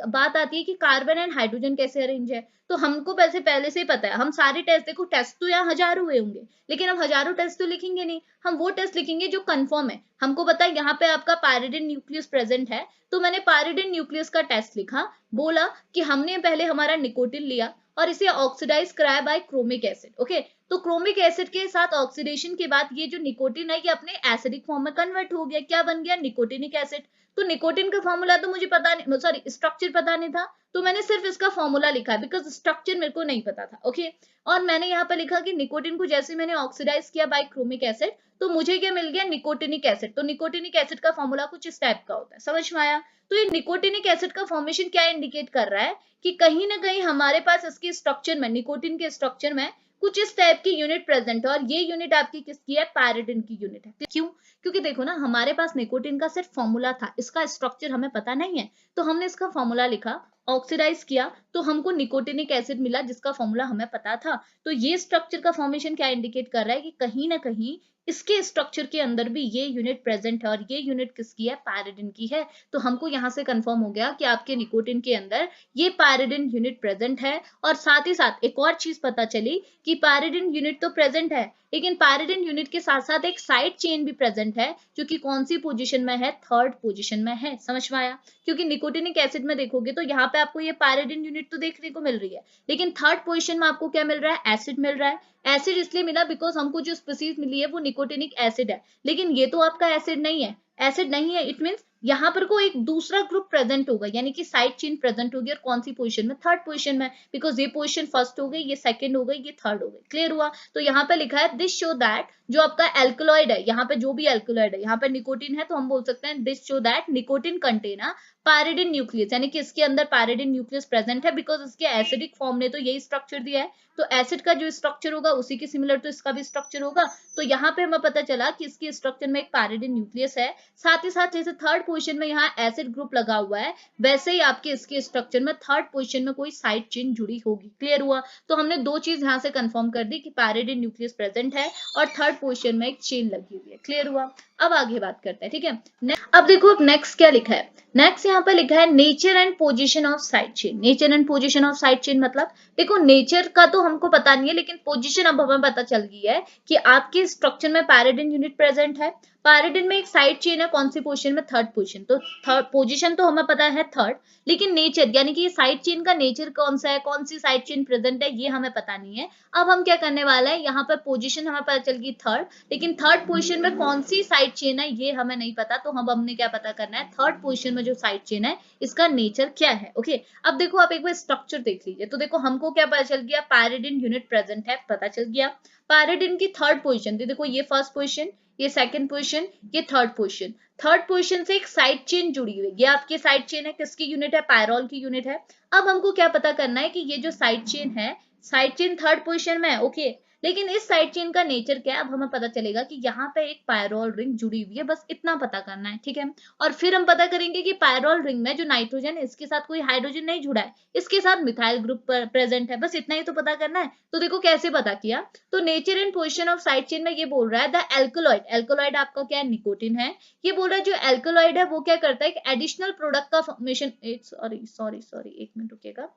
बात आती है कि कार्बन एंड हाइड्रोजन कैसे अरेंज है। तो हमको पहले से ही पता है, हम सारे टेस्ट, देखो टेस्ट तो यहाँ हजारों हुए होंगे, लेकिन हम हजारों टेस्ट तो लिखेंगे नहीं, हम वो टेस्ट लिखेंगे जो कंफर्म है। हमको पता है यहाँ पे आपका पैरिडिन न्यूक्लियस प्रेजेंट है, तो मैंने पैरिडिन न्यूक्लियस का टेस्ट लिखा, बोला कि हमने पहले हमारा निकोटिन लिया और इसे ऑक्सीडाइज कराया बाय क्रोमिक एसिड। ओके, तो क्रोमिक एसिड के साथ ऑक्सीडेशन के बाद ये जो निकोटिन है ये अपने एसिडिक फॉर्म में कन्वर्ट हो गया, क्या बन गया, निकोटिनिक एसिड। तो निकोटिन का फॉर्मूला तो मुझे पता नहीं, सॉरी स्ट्रक्चर पता नहीं था, तो मैंने सिर्फ इसका फॉर्मूला लिखा है, बिकॉज स्ट्रक्चर मेरे को नहीं पता था। ओके, और मैंने यहाँ पे लिखा कि निकोटिन को जैसे मैंने ऑक्सीडाइज किया बाय क्रोमिक एसिड, तो मुझे क्या मिल गया, निकोटिनिक एसिड। तो निकोटिनिक एसिड का फॉर्मूला कुछ इस टाइप का होता है, समझ में आया। तो ये निकोटिनिक एसिड का फॉर्मेशन क्या इंडिकेट कर रहा है कि कहीं ना कहीं हमारे पास इसके स्ट्रक्चर में, निकोटिन के स्ट्रक्चर में कुछ इस टाइप की यूनिट प्रेजेंट है, और ये यूनिट आपकी किसकी है, पैरिडिन की यूनिट है। क्यों, क्योंकि देखो ना हमारे पास निकोटिन का सिर्फ फॉर्मूला था, इसका स्ट्रक्चर हमें पता नहीं है, तो हमने इसका फॉर्मूला लिखा, ऑक्सीडाइज किया, तो हमको निकोटिनिक एसिड मिला जिसका फॉर्मूला हमें पता था। तो ये स्ट्रक्चर का फॉर्मेशन क्या इंडिकेट कर रहा है कि कहीं ना कहीं इसके स्ट्रक्चर के अंदर भी ये यूनिट प्रेजेंट है, और ये यूनिट किसकी है, पैरिडिन की है। तो हमको यहाँ से कंफर्म हो गया कि आपके निकोटिन के अंदर ये पैरिडिन यूनिट प्रेजेंट है। और साथ ही साथ एक और चीज पता चली कि पैरिडिन यूनिट तो प्रेजेंट है, लेकिन पैरिडिन यूनिट के साथ साथ एक साइड चेन भी प्रेजेंट है, जो कि कौन सी पोजीशन में है, थर्ड पोजीशन में है, समझ में आया। क्योंकि निकोटिनिक एसिड में देखोगे तो यहाँ पे आपको ये पैरिडिन यूनिट तो देखने को मिल रही है, लेकिन थर्ड पोजीशन में आपको क्या मिल रहा है, एसिड मिल रहा है। एसिड इसलिए मिला बिकॉज हमको जो स्पीसीज मिली है वो निकोटिनिक एसिड है, लेकिन ये तो आपका एसिड नहीं है, एसिड नहीं है, इट मींस यहाँ पर को एक दूसरा ग्रुप प्रेजेंट होगा, यानी कि साइड चेन प्रेजेंट होगी, और कौन सी पोजीशन में, थर्ड पोजीशन में, बिकॉज ये पोजीशन फर्स्ट हो गई, ये सेकंड हो गई, ये थर्ड हो गई। क्लियर हुआ। तो यहाँ पे लिखा है दिस शो दैट, जो आपका एल्कलॉइड है, यहाँ पे जो भी एल्कलॉइड है, यहाँ पे निकोटिन है, तो हम बोल सकते हैं this show that nicotine contain a pyridine nucleus, यानी कि इसके अंदर पैरिडिन न्यूक्लियस प्रेजेंट है, बिकॉज इसके एसिडिक फॉर्म ने तो यही स्ट्रक्चर दिया है, तो एसिड का जो स्ट्रक्चर होगा उसी के सिमिलर तो इसका भी स्ट्रक्चर होगा। तो यहाँ पे हमें पता चला कि इसके स्ट्रक्चर में एक पैरिडिन न्यूक्लियस है, साथ ही साथ जैसे थर्ड पोजीशन में यहाँ एसिड ग्रुप लगा हुआ है, वैसे ही आपके इसके स्ट्रक्चर में थर्ड पोजीशन में कोई साइड चेन जुड़ी होगी। क्लियर हुआ। तो हमने दो चीज यहाँ से कंफर्म कर दी कि पैरिडिन न्यूक्लियस प्रेजेंट है और थर्ड पोजीशन में एक चेन लगी हुई है। क्लियर हुआ। अब आगे बात करते हैं, ठीक है। अब देखो अब नेक्स्ट क्या लिखा है, नेक्स्ट यहाँ पे लिखा है nature and position of side chain. Nature and position of side chain मतलब देखो नेचर का तो हमको पता नहीं है, लेकिन पोजीशन अब हमें पता चल गई है कि आपके स्ट्रक्चर में पैरिडिन यूनिट प्रेजेंट है। पैराडिन में एक साइड चेन है, कौन सी पोजीशन में, थर्ड पोजीशन। तो थर्ड पोजीशन तो हमें पता है थर्ड, लेकिन नेचर यानी कि ये साइड चेन का नेचर कौन सा है, कौन सी साइड चेन प्रेजेंट है, ये हमें पता नहीं है। अब हम क्या करने वाले हैं, यहाँ पर पोजीशन हमें पता चल गई थर्ड, लेकिन थर्ड पोजीशन में कौन सी साइड चेन है ये हमें नहीं पता। तो हम हमने क्या पता करना है, थर्ड पोजीशन में जो साइड चेन है इसका नेचर क्या है। ओके, अब देखो आप एक बार स्ट्रक्चर देख लीजिए। तो देखो हमको क्या पता चल गया, पैराडिन यूनिट प्रेजेंट है, पता चल गया। पैराडिन की थर्ड पोजीशन, देखो ये फर्स्ट पोजीशन, ये सेकंड पोजीशन, ये थर्ड पोजीशन। थर्ड पोजीशन से एक साइड चेन जुड़ी हुई है, ये आपकी साइड चेन है, किसकी यूनिट है, पायरोल की यूनिट है। अब हमको क्या पता करना है कि ये जो साइड चेन है, साइड चेन थर्ड पोजीशन में है, ओके, लेकिन इस साइड चेन का नेचर क्या है, अब हमें पता चलेगा कि यहाँ पे एक पायरोल रिंग जुड़ी हुई है, बस इतना पता करना है, ठीक है। और फिर हम पता करेंगे कि पायरोल रिंग में जो नाइट्रोजन है इसके साथ कोई हाइड्रोजन नहीं जुड़ा है, इसके साथ मिथाइल ग्रुप प्रेजेंट है, बस इतना ही तो पता करना है। तो देखो कैसे पता किया, तो nature and position of side chain में ये बोल रहा है द एल्कोलॉइड, एल्कोलॉइड आपका क्या है, निकोटिन है। ये बोल रहा है जो एल्कोलॉइड है वो क्या करता है, एक एडिशनल प्रोडक्ट का फॉर्मेशन, सॉरी एक मिनट रुकिएगा।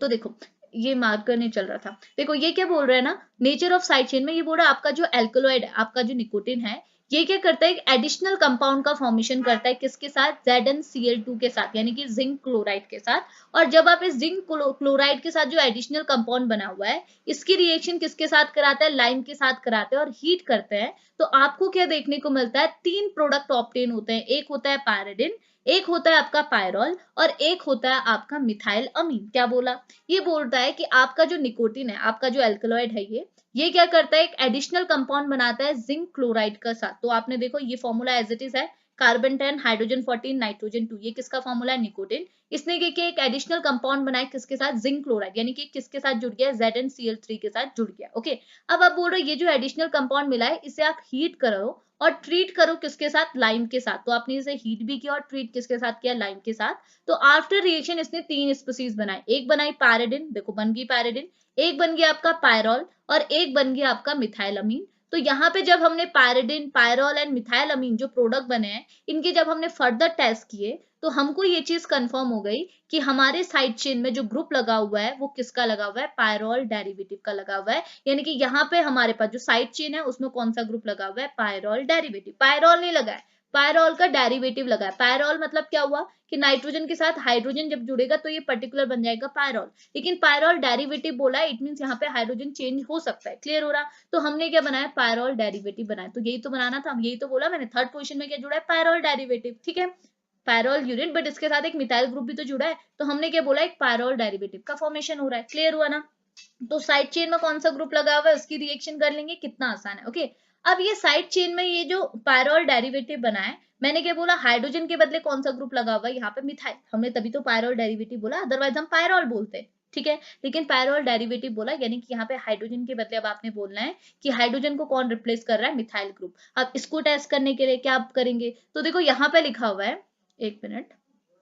तो देखो ये मार्कर नहीं चल रहा था, देखो ये क्या बोल रहा है ना, नेचर ऑफ साइड चेन में ये बोल रहा है आपका जो एल्कोलॉइड है, आपका जो निकोटिन है, ये क्या करता है, एक एडिशनल कंपाउंड का फॉर्मेशन करता है, किसके साथ, ZnCl2 के साथ, यानी कि जिंक क्लोराइड के साथ। और जब आप इस जिंक क्लोराइड के साथ जो एडिशनल कंपाउंड बना हुआ है, इसकी रिएक्शन किसके साथ कराता है, लाइम के साथ कराते हैं और हीट करते हैं, तो आपको क्या देखने को मिलता है, तीन प्रोडक्ट ऑब्टेन होते हैं। एक होता है पैराडिन, एक होता है आपका पायरोल, और एक होता है आपका मिथाइल अमीन। क्या बोला, ये बोलता है कि आपका जो निकोटिन है, आपका जो एल्कलॉइड है, ये क्या करता है, एक एडिशनल कंपाउंड बनाता है जिंक क्लोराइड का साथ। तो आपने देखो ये फॉर्मूला एज इट इज है, कार्बन 10 हाइड्रोजन 14 नाइट्रोजन 2, ये किसका फॉर्मूला है, निकोटिन। इसने क्या किया, एक एडिशनल कंपाउंड बनाया किसके साथ, जिंक क्लोराइड, यानी कि किसके साथ जुड़ गया, ZnCl3 के साथ जुड़ गया। ओके, अब आप बोल रहे हो ये जो एडिशनल कंपाउंड मिला है इसे आप हीट करो और ट्रीट करो किसके साथ, लाइम के साथ। तो आपने इसे हीट भी किया और ट्रीट किसके साथ किया, लाइम के साथ। तो आफ्टर रिएक्शन इसने तीन स्पीसीज बनाए, एक बनाई पैराडिन, देखो बन गई पैराडिन, एक बन गया आपका पायरोल, और एक बन गया आपका मिथाइल अमीन। तो यहाँ पे जब हमने पैराडिन, पायरोल एंड मिथाइल अमीन जो प्रोडक्ट बने हैं, इनके जब हमने फर्दर टेस्ट किए तो हमको ये चीज कंफर्म हो गई कि हमारे साइड चेन में जो ग्रुप लगा हुआ है वो किसका लगा हुआ है, पायरोल डेरिवेटिव का लगा हुआ है। यानी कि यहाँ पे हमारे पास जो साइड चेन है उसमें कौन सा ग्रुप लगा हुआ है, पायरोल डेरिवेटिव। पायरोल नहीं लगा है, पायरोल का डेरिवेटिव लगा है। पायरोल मतलब क्या हुआ कि नाइट्रोजन के साथ हाइड्रोजन जब जुड़ेगा तो ये पर्टिकुलर बन जाएगा पायरोल, लेकिन पायरोल डेरिवेटिव बोला है, इट मींस यहाँ पे हाइड्रोजन चेंज हो सकता है। क्लियर हो रहा, तो हमने क्या बनाया, पायरोल डेरिवेटिव बनाया। तो यही तो बनाना था, यही तो बोला मैंने, थर्ड पोजीशन में क्या जुड़ा है, पायरोल डेरिवेटिव, ठीक है, पायरोल यूनिट, बट इसके साथ एक मिथाइल ग्रुप भी तो जुड़ा है, तो हमने क्या बोला, एक पायरोल डेरिवेटिव का फॉर्मेशन हो रहा है। क्लियर हुआ ना, तो साइड चेन में कौन सा ग्रुप लगा हुआ है उसकी रिएक्शन कर लेंगे, कितना आसान है। ओके, अब ये साइड चेन में ये जो पायरोल डेरिवेटिव बना है, मैंने क्या बोला, हाइड्रोजन के बदले कौन सा ग्रुप लगा हुआ है, यहाँ पे मिथाइल, हमने तभी तो पायरोल डेरिवेटिव बोला, अदरवाइज हम पायरोल बोलते, ठीक है, लेकिन पायरोल डेरिवेटिव बोला, यानी कि यहाँ पे हाइड्रोजन के बदले अब आपने बोलना है कि हाइड्रोजन को कौन रिप्लेस कर रहा है, मिथाइल ग्रुप। अब इसको टेस्ट करने के लिए क्या आप करेंगे, तो देखो यहाँ पे लिखा हुआ है, एक मिनट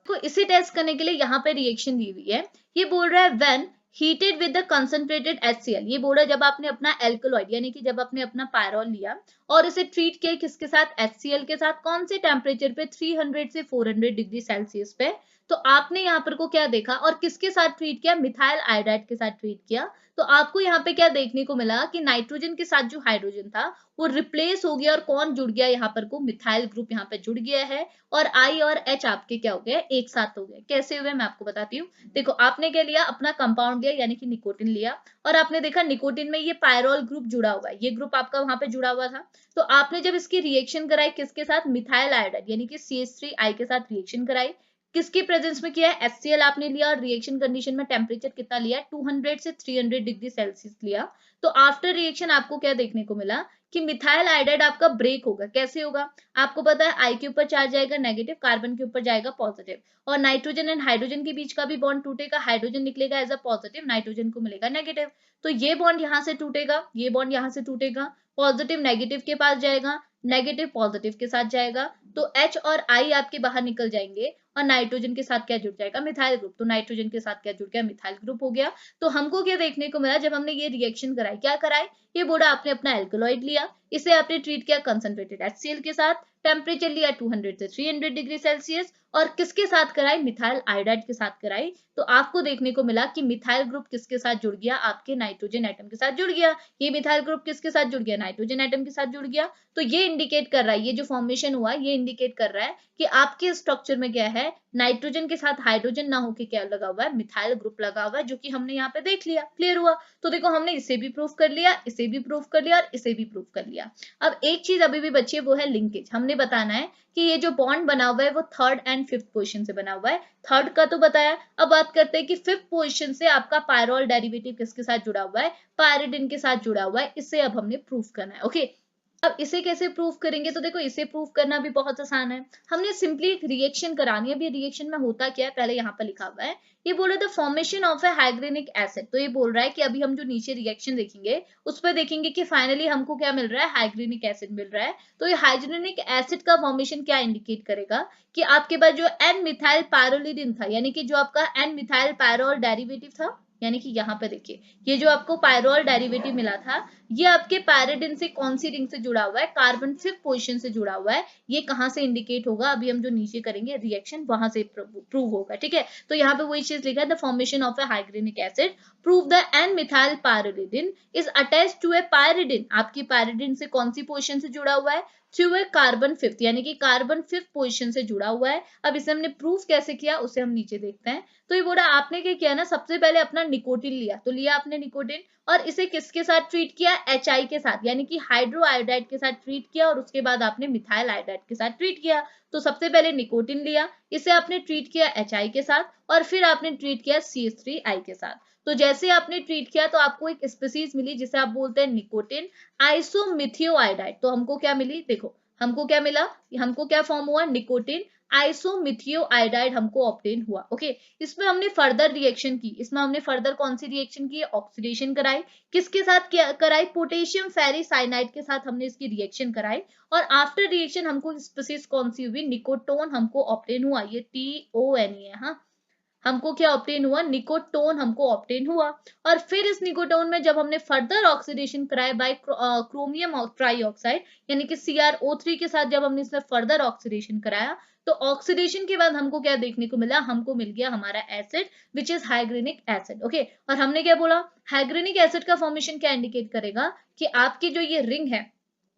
को इसे टेस्ट करने के लिए यहाँ पे रिएक्शन दी हुई है, ये बोल रहा है when heated with the concentrated HCl, ये बोल रहा है जब आपने अपना एल्कलॉइड यानी कि जब आपने अपना पायरोल लिया और इसे ट्रीट किया किसके साथ, HCl के साथ, कौन से टेम्परेचर पे, 300 से 400 डिग्री सेल्सियस पे। तो आपने यहाँ पर को क्या देखा और किसके साथ ट्रीट किया, मिथाइल आयोडाइड के साथ ट्रीट किया। तो आपको यहाँ पे क्या देखने को मिला कि नाइट्रोजन के साथ जो हाइड्रोजन था वो रिप्लेस हो गया और कौन जुड़ गया, यहाँ पर को मिथाइल ग्रुप यहाँ पे जुड़ गया है, और I और H आपके क्या हो गए, एक साथ हो गए। कैसे हुए मैं आपको बताती हूँ। देखो आपने क्या लिया, अपना कंपाउंड लिया यानी कि निकोटिन लिया, और आपने देखा निकोटिन में ये पायरोल ग्रुप जुड़ा हुआ है, ये ग्रुप आपका वहां पे जुड़ा हुआ था। तो आपने जब इसकी रिएक्शन कराई किसके साथ, मिथाइल आयोडाइड यानी कि CH3I के साथ रिएक्शन कराई, किसके प्रेजेंस में किया है, HCl आपने लिया, और रिएक्शन कंडीशन में टेम्परेचर कितना लिया, 200 से 300 डिग्री सेल्सियस लिया। तो आफ्टर रिएक्शन आपको क्या देखने को मिला कि मिथाइल आयोडाइड आपका ब्रेक होगा। कैसे होगा, आपको पता है I के ऊपर चार्ज जाएगा नेगेटिव, कार्बन के ऊपर जाएगा पॉजिटिव, और नाइट्रोजन एंड हाइड्रोजन के बीच का भी बॉन्ड टूटेगा, हाइड्रोजन निकलेगा एज अ पॉजिटिव, नाइट्रोजन को मिलेगा नेगेटिव। तो ये बॉन्ड यहाँ से टूटेगा, ये बॉन्ड यहाँ से टूटेगा, पॉजिटिव नेगेटिव के पास जाएगा, नेगेटिव पॉजिटिव के साथ जाएगा, तो H और I आपके बाहर निकल जाएंगे, और नाइट्रोजन के साथ क्या जुड़ जाएगा, मिथाइल ग्रुप। तो नाइट्रोजन के साथ क्या जुड़ गया, मिथाइल ग्रुप हो गया। तो हमको क्या देखने को मिला, जब हमने ये रिएक्शन कराई, क्या कराई, ये बोला आपने अपना एल्कलॉइड लिया, इसे आपने ट्रीट किया कंसंट्रेटेड HCl के साथ, टेम्परेचर लिया 200 से 300 डिग्री सेल्सियस, और किसके साथ कराई, मिथाइल आयोडाइड के साथ कराई। तो आपको देखने को मिला कि मिथाइल ग्रुप किसके साथ जुड़ गया, आपके नाइट्रोजन एटम के साथ जुड़ गया। ये मिथाइल ग्रुप किसके साथ जुड़ गया, नाइट्रोजन एटम के साथ जुड़ गया। तो ये इंडिकेट कर रहा है, ये जो फॉर्मेशन हुआ ये इंडिकेट कर रहा है कि आपके स्ट्रक्चर में क्या है, नाइट्रोजन के साथ हाइड्रोजन ना होके क्या लगा हुआ है, मिथाइल ग्रुप लगा हुआ है, जो कि हमने यहाँ पे देख लिया, क्लियर हुआ। तो देखो हमने इसे भी प्रूफ कर लिया, इसे भी प्रूफ कर लिया और इसे भी प्रूफ कर लिया। अब एक चीज अभी भी बची है, वो है लिंकेज। हमने बताना है कि ये जो बॉन्ड बना हुआ है वो थर्ड एंड फिफ्थ पोजीशन से बना हुआ है। थर्ड का तो बताया, अब बात करते हैं कि फिफ्थ पोजीशन से आपका पायरोल डेरिवेटिव किसके साथ जुड़ा हुआ है, पायरिडिन के साथ जुड़ा हुआ है। इसे अब हमने प्रूफ करना है। ओके, अब इसे कैसे प्रूफ करेंगे, तो देखो इसे प्रूफ करना भी बहुत आसान है। हमने सिंपली एक रिएक्शन करानी है। अभी रिएक्शन में होता क्या है, पहले यहाँ पर लिखा हुआ है, ये बोल रहा था formation of a hygrinic acid. तो ये बोल रहा है कि अभी हम जो नीचे रिएक्शन देखेंगे उस पर देखेंगे कि फाइनली हमको क्या मिल रहा है, हाइड्रोनिक एसिड मिल रहा है। तो ये हाइड्रोनिक एसिड का फॉर्मेशन क्या इंडिकेट करेगा कि आपके पास जो एन मिथाइल पायरोलिडिन था, यानी कि जो आपका एन मिथाइल पायरोल डेरिवेटिव था, यानी कि यहाँ पे देखिए ये जो आपको पायरोल डेरिवेटिव मिला था, ये आपके पैराडिन से कौन सी रिंग से जुड़ा हुआ है, कार्बन फिफ्थ पोजीशन से जुड़ा हुआ है। ये कहां से इंडिकेट होगा, अभी हम जो नीचे करेंगे रिएक्शन वहां से प्रूव होगा। ठीक है, तो यहाँ पे वही चीज लिखा है, the formation of a hygrinic acid prove the N methyl pyrrolidine is attached to a pyridine. आपकी पायरिडिन से कौन सी पोजीशन से जुड़ा हुआ है, थ्रू ए कार्बन फिफ्थ, यानी कि कार्बन फिफ्थ पोजीशन से जुड़ा हुआ है। अब इसे हमने प्रूफ कैसे किया उसे हम नीचे देखते हैं। तो ये बोला आपने क्या किया ना, सबसे पहले अपना निकोटिन लिया, तो लिया आपने निकोटिन, और इसे किसके साथ ट्रीट किया, HI के साथ, यानी कि हाइड्रो आयोडाइड के साथ ट्रीट किया, और उसके बाद आपने मिथाइल आयोडाइड के साथ ट्रीट किया। तो सबसे पहले निकोटिन लिया, इसे आपने ट्रीट किया HI के साथ, और फिर आपने ट्रीट किया CH3I के साथ। तो जैसे आपने ट्रीट किया तो आपको एक स्पीसीज मिली जिसे आप बोलते हैं निकोटिन आइसोमिथियोआइडाइड। तो हमको क्या मिली, देखो हमको क्या मिला, हमको क्या फॉर्म हुआ, निकोटिन आइसोमिथियोआइडाइड हमको ऑब्टेन हुआ। ओके, इसमें हमने फर्दर रिएक्शन की, इसमें हमने फर्दर कौन सी रिएक्शन की, ऑक्सीडेशन कराई। किसके साथ कराई, पोटेशियम फेरिसाइनाइड के साथ हमने इसकी रिएक्शन कराई, और आफ्टर रिएक्शन हमको स्पीसीज कौन सी हुई, निकोटोन हमको ऑब्टेन हुआ। ये TONE है, हाँ, हमको क्या ऑब्टेन हुआ, निकोटोन हमको ऑब्टेन हुआ। और फिर इस निकोटोन में जब हमने फर्दर ऑक्सीडेशन कराया बाय क्रोमियम ट्राईऑक्साइड, यानी कि CrO3 के साथ जब हमने इसमें फर्दर ऑक्सीडेशन कराया, तो ऑक्सीडेशन के बाद हमको क्या देखने को मिला, हमको मिल गया हमारा acid which is hygrinic acid. Okay, और हमने क्या बोला, हाइग्रेनिक एसिड का फॉर्मेशन क्या इंडिकेट करेगा कि आपकी जो ये रिंग है,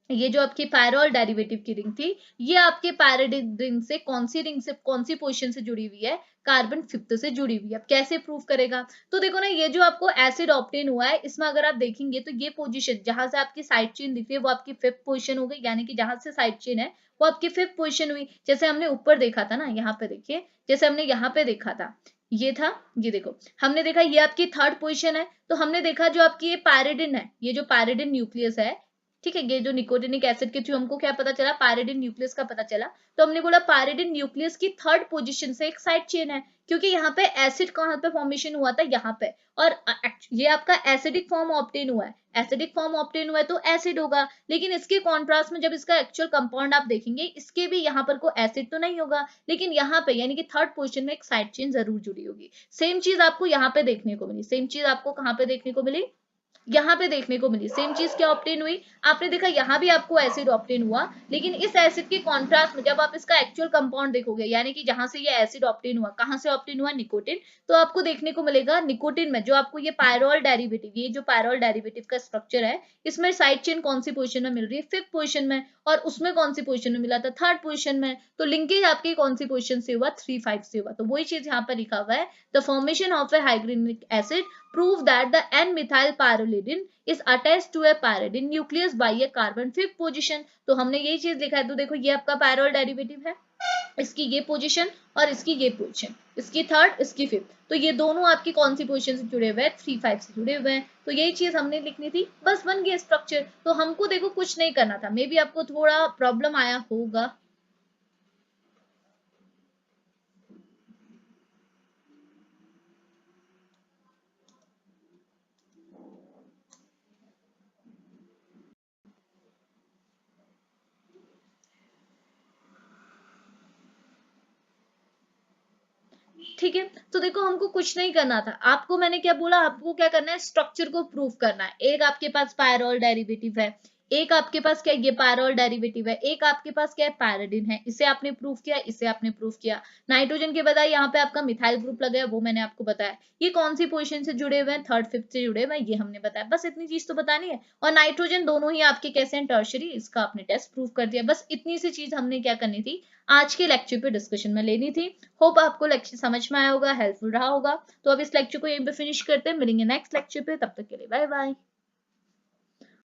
ये जो आपकी पायरोल डेरिवेटिव की रिंग थी, ये आपके पैराडिन रिंग से कौन सी पोजीशन से जुड़ी हुई है, कार्बन फिफ्थ से जुड़ी हुई है। अब कैसे प्रूव करेगा, तो देखो ना, ये जो आपको एसिड ऑब्टेन हुआ है, इसमें अगर आप देखेंगे तो ये पोजीशन जहां से आपकी साइड चेन दिख रही है वो आपकी फिफ्थ पोजीशन हो गई, यानी कि जहां से साइड चेन है वो आपकी फिफ्थ पोजीशन हुई। जैसे हमने ऊपर देखा था ना, यहाँ पे देखिए, जैसे हमने यहाँ पे देखा था, ये था, ये देखो हमने देखा ये आपकी थर्ड पोजीशन है। तो हमने देखा जो आपकी ये पैराडिन है, ये जो पैराडिन न्यूक्लियस है, ठीक है, ये जो निकोटिनिक एसिड के थ्रू हमको क्या पता चला, पायरिडिन न्यूक्लियस का पता चला। तो हमने बोला पायरिडिन न्यूक्लियस की थर्ड पोजीशन से एक साइड चेन है, क्योंकि यहाँ पे एसिड कहाँ पे फॉर्मेशन हुआ था, यहाँ पे, और ये आपका एसिडिक फॉर्म ऑब्टेन हुआ है, एसिडिक फॉर्म ऑब्टेन हुआ है तो एसिड होगा। लेकिन इसके कॉन्ट्रास्ट में जब इसका एक्चुअल कंपाउंड आप देखेंगे, इसके भी यहाँ पर कोई एसिड तो नहीं होगा, लेकिन यहाँ पे यानी कि थर्ड पोजीशन में एक साइड चेन जरूर जुड़ी होगी। सेम चीज आपको यहाँ पे देखने को मिली, सेम चीज आपको कहाँ पे देखने को मिली, यहाँ पे देखने को मिली। सेम चीज क्या ऑब्टेन हुई, आपने देखा यहाँ भी आपको एसिड ऑब्टेन हुआ, लेकिन इस एसिड के कॉन्ट्रास्ट में जब आप इसका एक्चुअल कंपाउंड देखोगे, यानी कि जहां से ये एसिड ऑब्टेन हुआ, कहां से ऑब्टेन हुआ, निकोटिन, तो आपको देखने को मिलेगा निकोटिन में जो आपको ये पायरोल डेरिवेटिव, ये जो पायरोल डेरिवेटिव का स्ट्रक्चर है, इसमें साइड चेन कौन सी पोजीशन में मिल रही है, फिफ्थ पोजीशन में, और उसमें कौन सी पोजीशन में मिला था, थर्ड पोजीशन में। तो लिंकेज आपकी कौन सी पोजीशन से हुआ, 3-5 से हुआ। तो वही चीज यहाँ पर लिखा हुआ है, the formation of a hygrinic acid prove that the N-methyl pyrrolidine is attached to a pyridine nucleus by a carbon fifth position। तो हमने यही चीज लिखा है। तो देखो ये आपका पायरोल डेरिवेटिव है, इसकी ये पोजीशन और इसकी ये पोजीशन, इसकी थर्ड इसकी फिफ्थ, तो ये दोनों आपकी कौन सी पोजीशन से जुड़े हुए हैं, 3-5 से जुड़े हुए हैं। तो यही चीज हमने लिखनी थी, बस बन गया स्ट्रक्चर। तो हमको देखो कुछ नहीं करना था, मे बी आपको थोड़ा प्रॉब्लम आया होगा। ठीक है, तो देखो हमको कुछ नहीं करना था, आपको मैंने क्या बोला, आपको क्या करना है, स्ट्रक्चर को प्रूव करना है। एक आपके पास पायरोल डेरिवेटिव है, एक आपके पास क्या है, ये पायरोल डेरिवेटिव है, एक आपके पास क्या है, पैराडिन है, इसे आपने प्रूव किया, इसे आपने प्रूव किया। नाइट्रोजन के बजाय यहाँ पे आपका मिथाइल ग्रुप लगा है, वो मैंने आपको बताया। ये कौन सी पोजीशन से जुड़े हुए हैं, थर्ड फिफ्थ से जुड़े हुए हैं, ये हमने बताया। बस इतनी चीज तो बतानी है। और नाइट्रोजन दोनों ही आपके कैसे हैं, टर्शरी, इसका आपने टेस्ट प्रूव कर दिया। बस इतनी सी चीज हमने क्या करनी थी, आज के लेक्चर पे डिस्कशन में लेनी थी। होप आपको लेक्चर समझ में आया होगा, हेल्पफुल रहा होगा। तो अब इस लेक्चर को यहीं पे फिनिश करते हैं, मिलेंगे नेक्स्ट लेक्चर पे, तब तक के लिए बाय बाय।